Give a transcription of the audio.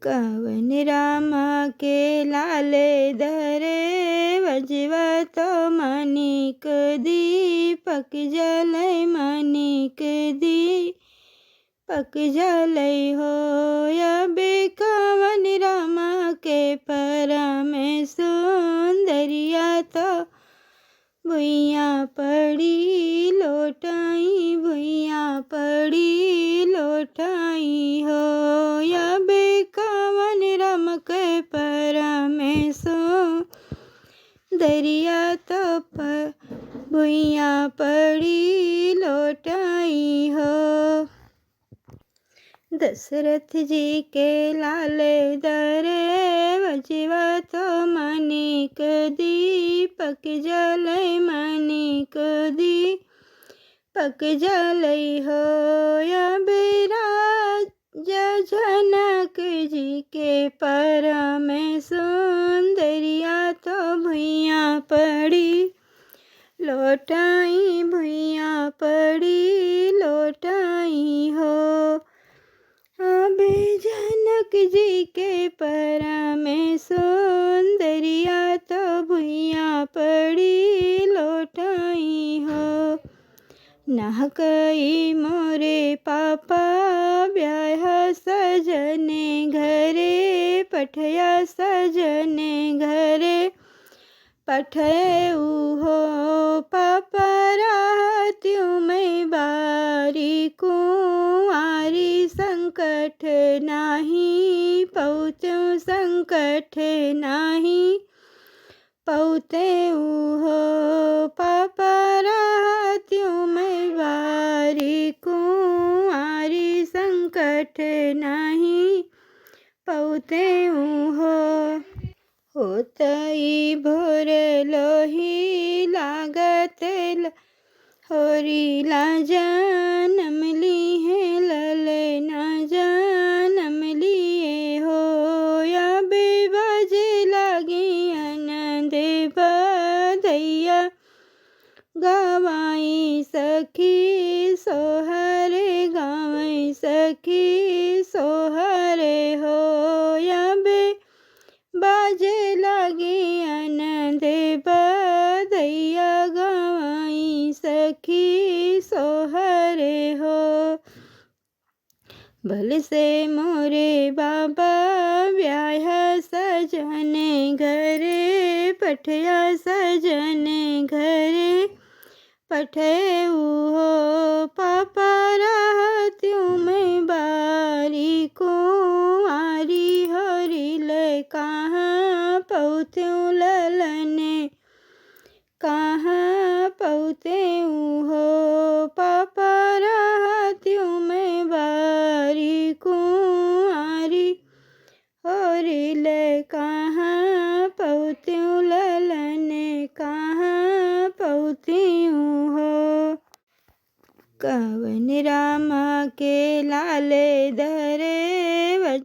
कवन रामा के लाले धरे वजवत मणिक दीपक जलय मणिक दीपक जलय हो। अबे कवन रामा के परम सुंदरिया तो भुइया पड़ी लोटाई भुइया पड़ी लोटाई हो। अबे कवन राम के परम सुंदरिया तो भुइया पड़ी लोटाई हो। दशरथ जी के लाले धरे वजवत मणिक दीपक जलय मणिक दीपक जलय हो। अबे राजा जनक जी के परम सुंदरिया तो भुइया पड़ी लोटाई भुइया पड़ी लोटाई हो। अबे जनक जी के परम सुंदरिया तो भुइया पड़ी लोटाई हो। नहकई मोरे पापा ब्याह सजने घरे पठया सजने घरे पठयऊ हो। पापा रात्यों में बारी कुंवारी संकट नाही पहुँचूं संकट नाही पहुँचऊ हो। पापा रात्यों में बारी कुंवारी संकट नाही पहुँचऊ हो। होतई भोर लोही लागत होरी ला जन्म ली है ललना जन्म लिए हो। अबे बजे लगी आनंद बधैया गवाई सखी सोहरे गावई सखी सोहरे हो। अबे बाजे लगी आनंद बधैया गवाई सखी सोहरे हो। भल से मोरे बाबा ब्याह सजने घरे पठया सजने घरे पठयऊ हो। पापा रात्यों में बारी कुंवारी होरी ले कहाँ पहुँचूं ललने कहाँ पहुँचऊ हो। पापा रात्यों में बारी कुंवारी होरी ले कहाँ पहुँचूं ललने कहाँ पहुँचऊ हो। कवन रामा के लाले धरे